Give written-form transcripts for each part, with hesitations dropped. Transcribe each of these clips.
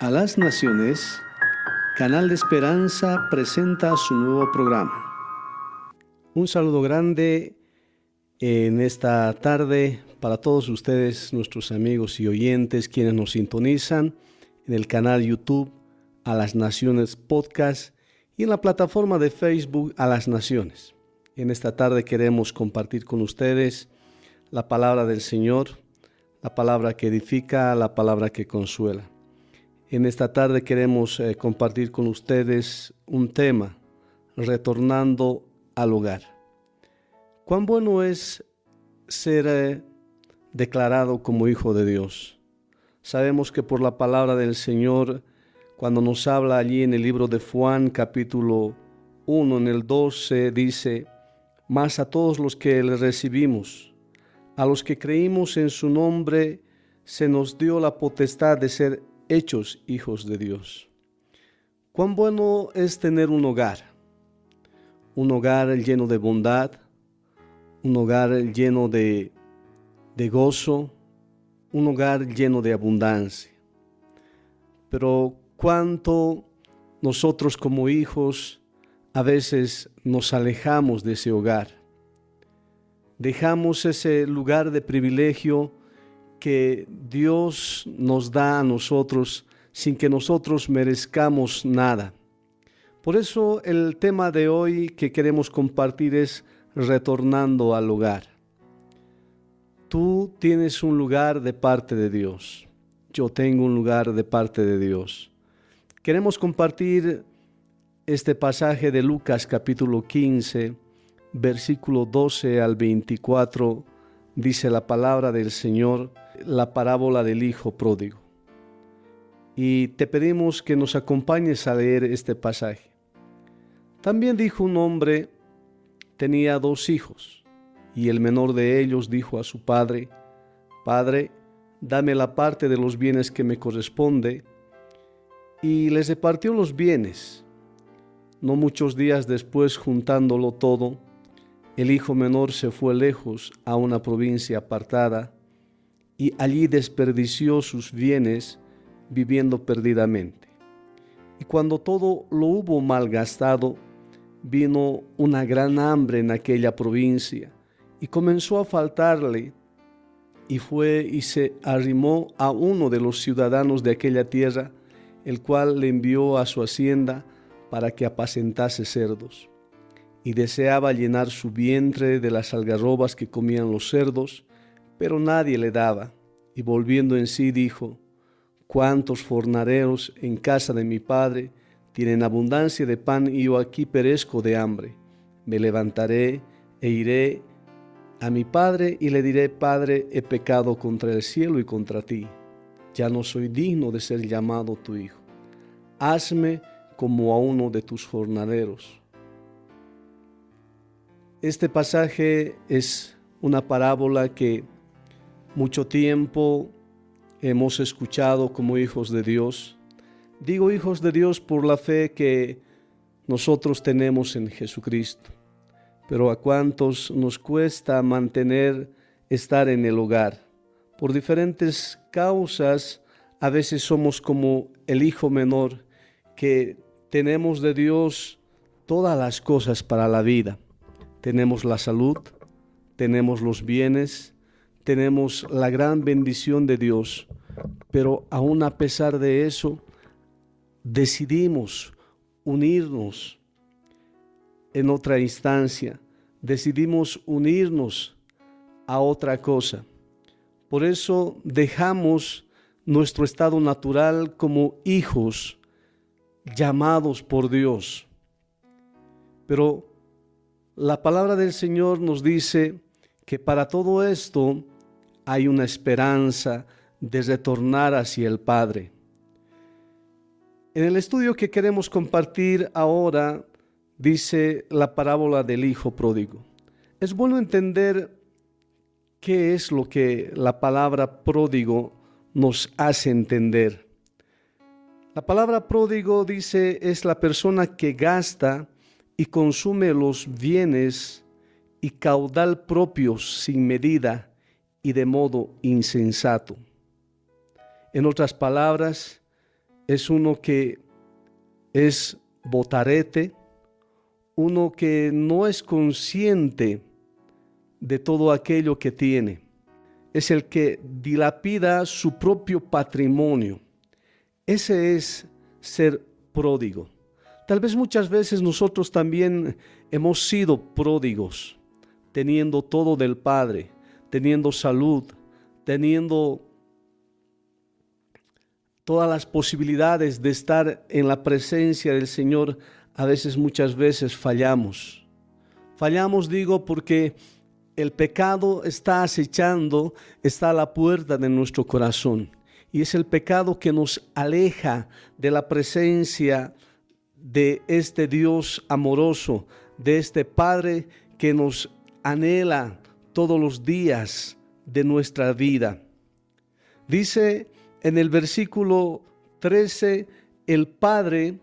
A las Naciones, Canal de Esperanza presenta su nuevo programa. Un saludo grande en esta tarde para todos ustedes, nuestros amigos y oyentes, quienes nos sintonizan en el canal YouTube A las Naciones Podcast y en la plataforma de Facebook A las Naciones. En esta tarde queremos compartir con ustedes la palabra del Señor, la palabra que edifica, la palabra que consuela. En esta tarde queremos compartir con ustedes un tema, retornando al hogar. Cuán bueno es ser declarado como hijo de Dios. Sabemos que por la palabra del Señor, cuando nos habla allí en el libro de Juan, capítulo 1, en el 12, dice: mas a todos los que le recibimos, a los que creímos en su nombre, se nos dio la potestad de ser hechos hijos de Dios. Cuán bueno es tener un hogar lleno de bondad, un hogar lleno de gozo, un hogar lleno de abundancia. Pero cuánto nosotros como hijos a veces nos alejamos de ese hogar. Dejamos ese lugar de privilegio que Dios nos da a nosotros sin que nosotros merezcamos nada. Por eso el tema de hoy que queremos compartir es retornando al hogar. Tú tienes un lugar de parte de Dios. Yo tengo un lugar de parte de Dios. Queremos compartir este pasaje de Lucas capítulo 15, versículo 12 al 24, dice la palabra del Señor, la parábola del hijo pródigo. Y te pedimos que nos acompañes a leer este pasaje. También dijo un hombre, tenía 2 hijos, y el menor de ellos dijo a su padre: Padre, dame la parte de los bienes que me corresponde, y les repartió los bienes. No muchos días después, juntándolo todo, el hijo menor se fue lejos a una provincia apartada y allí desperdició sus bienes viviendo perdidamente. Y cuando todo lo hubo malgastado, vino una gran hambre en aquella provincia y comenzó a faltarle, y fue y se arrimó a uno de los ciudadanos de aquella tierra, el cual le envió a su hacienda para que apacentase cerdos. Y deseaba llenar su vientre de las algarrobas que comían los cerdos, pero nadie le daba. Y volviendo en sí dijo: cuántos jornaleros en casa de mi padre tienen abundancia de pan, y yo aquí perezco de hambre. Me levantaré e iré a mi padre y le diré: Padre, he pecado contra el cielo y contra ti. Ya no soy digno de ser llamado tu hijo. Hazme como a uno de tus jornaleros. Este pasaje es una parábola que mucho tiempo hemos escuchado como hijos de Dios. Digo hijos de Dios por la fe que nosotros tenemos en Jesucristo. Pero a cuántos nos cuesta estar en el hogar. Por diferentes causas, a veces somos como el hijo menor, que tenemos de Dios todas las cosas para la vida. Tenemos la salud, tenemos los bienes, tenemos la gran bendición de Dios, pero aún a pesar de eso, decidimos unirnos en otra instancia, decidimos unirnos a otra cosa. Por eso dejamos nuestro estado natural como hijos llamados por Dios. Pero la palabra del Señor nos dice que para todo esto hay una esperanza de retornar hacia el Padre. En el estudio que queremos compartir ahora, dice la parábola del hijo pródigo. Es bueno entender qué es lo que la palabra pródigo nos hace entender. La palabra pródigo, dice, es la persona que gasta y consume los bienes y caudal propios sin medida y de modo insensato. En otras palabras, es uno que es botarete, uno que no es consciente de todo aquello que tiene. Es el que dilapida su propio patrimonio. Ese es ser pródigo. Tal vez muchas veces nosotros también hemos sido pródigos, teniendo todo del Padre, teniendo salud, teniendo todas las posibilidades de estar en la presencia del Señor. A veces, muchas veces fallamos. Fallamos, digo, porque el pecado está acechando, está a la puerta de nuestro corazón. Y es el pecado que nos aleja de la presencia de este Dios amoroso, de este Padre que nos anhela todos los días de nuestra vida. Dice en el versículo 13, el Padre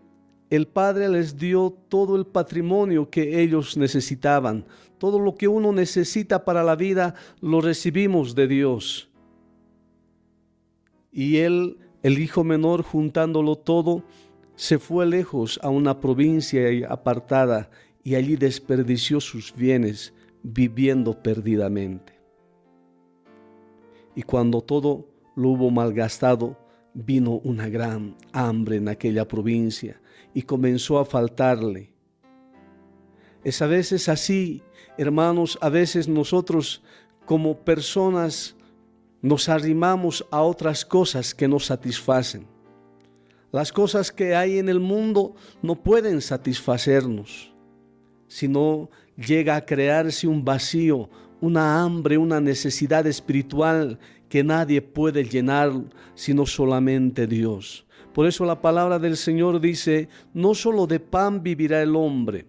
les dio todo el patrimonio que ellos necesitaban. Todo lo que uno necesita para la vida lo recibimos de Dios. Y él, el hijo menor, juntándolo todo, se fue lejos a una provincia apartada y allí desperdició sus bienes viviendo perdidamente. Y cuando todo lo hubo malgastado, vino una gran hambre en aquella provincia y comenzó a faltarle. Es a veces así, hermanos, a veces nosotros como personas nos arrimamos a otras cosas que nos satisfacen. Las cosas que hay en el mundo no pueden satisfacernos, sino llega a crearse un vacío, una hambre, una necesidad espiritual que nadie puede llenar sino solamente Dios. Por eso la palabra del Señor dice, no solo de pan vivirá el hombre.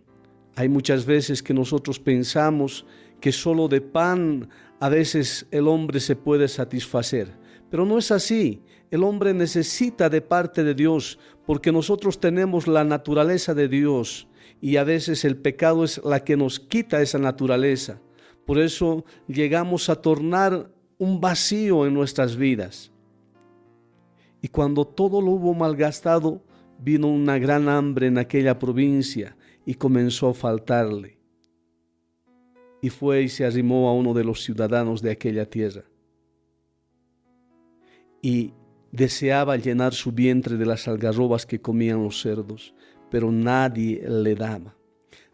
Hay muchas veces que nosotros pensamos que solo de pan a veces el hombre se puede satisfacer, pero no es así. El hombre necesita de parte de Dios porque nosotros tenemos la naturaleza de Dios y a veces el pecado es la que nos quita esa naturaleza. Por eso llegamos a tornar un vacío en nuestras vidas. Y cuando todo lo hubo malgastado, vino una gran hambre en aquella provincia y comenzó a faltarle. Y fue y se arrimó a uno de los ciudadanos de aquella tierra. Y deseaba llenar su vientre de las algarrobas que comían los cerdos, pero nadie le daba.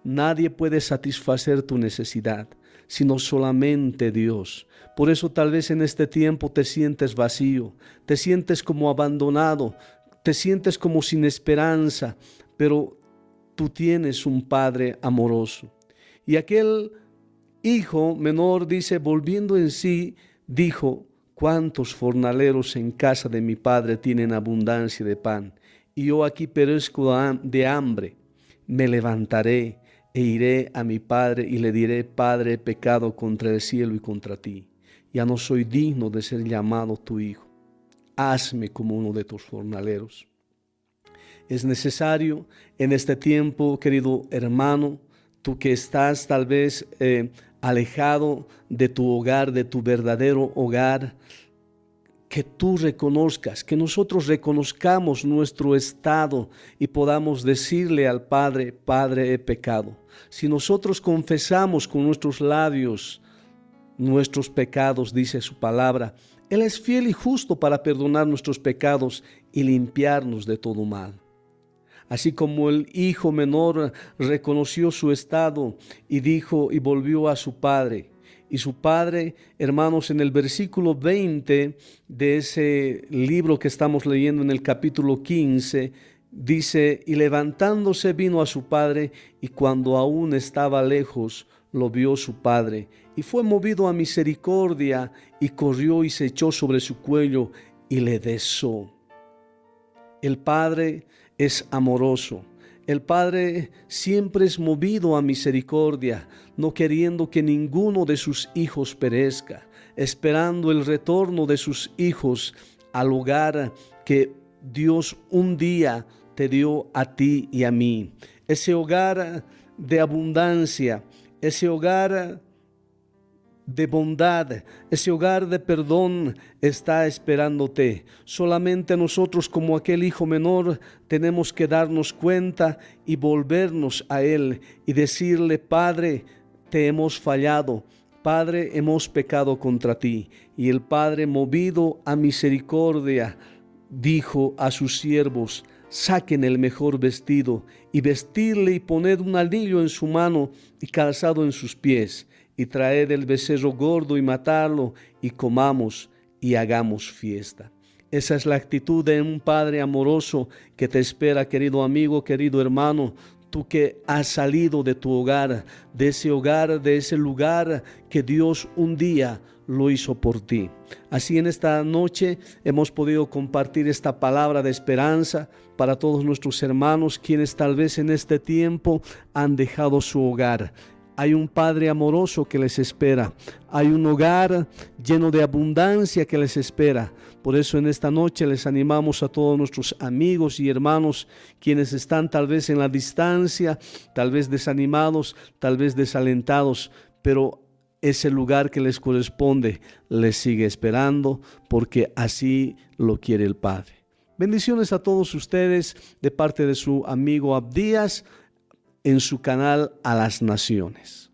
Nadie puede satisfacer tu necesidad, sino solamente Dios. Por eso tal vez en este tiempo te sientes vacío, te sientes como abandonado, te sientes como sin esperanza, pero tú tienes un Padre amoroso. Y aquel hijo menor dice, volviendo en sí, dijo, ¿cuántos jornaleros en casa de mi padre tienen abundancia de pan? Y yo aquí perezco de hambre. Me levantaré e iré a mi padre y le diré, Padre, he pecado contra el cielo y contra ti. Ya no soy digno de ser llamado tu hijo. Hazme como uno de tus jornaleros. Es necesario en este tiempo, querido hermano, tú que estás tal vez alejado de tu hogar, de tu verdadero hogar, que tú reconozcas, que nosotros reconozcamos nuestro estado y podamos decirle al Padre, Padre, he pecado. Si nosotros confesamos con nuestros labios nuestros pecados, dice su palabra, Él es fiel y justo para perdonar nuestros pecados y limpiarnos de todo mal. Así como el hijo menor reconoció su estado y dijo y volvió a su padre. Y su padre, hermanos, en el versículo 20 de ese libro que estamos leyendo en el capítulo 15, dice, y levantándose vino a su padre, y cuando aún estaba lejos, lo vio su padre, y fue movido a misericordia, y corrió y se echó sobre su cuello, y le besó. El Padre es amoroso. El Padre siempre es movido a misericordia, no queriendo que ninguno de sus hijos perezca, esperando el retorno de sus hijos al hogar que Dios un día te dio a ti y a mí. Ese hogar de abundancia, ese hogar de bondad, ese hogar de perdón está esperándote. Solamente nosotros, como aquel hijo menor, tenemos que darnos cuenta y volvernos a Él y decirle: Padre, te hemos fallado. Padre, hemos pecado contra ti. Y el Padre, movido a misericordia, dijo a sus siervos: saquen el mejor vestido y vestidle y poned un anillo en su mano y calzado en sus pies, y traed el becerro gordo y matadlo, y comamos y hagamos fiesta. Esa es la actitud de un Padre amoroso que te espera, querido amigo, querido hermano. Tú que has salido de tu hogar, de ese lugar que Dios un día lo hizo por ti. Así en esta noche hemos podido compartir esta palabra de esperanza para todos nuestros hermanos quienes tal vez en este tiempo han dejado su hogar. Hay un Padre amoroso que les espera. Hay un hogar lleno de abundancia que les espera. Por eso en esta noche les animamos a todos nuestros amigos y hermanos quienes están tal vez en la distancia, tal vez desanimados, tal vez desalentados, pero ese lugar que les corresponde les sigue esperando, porque así lo quiere el Padre. Bendiciones a todos ustedes de parte de su amigo Abdías en su canal A las Naciones.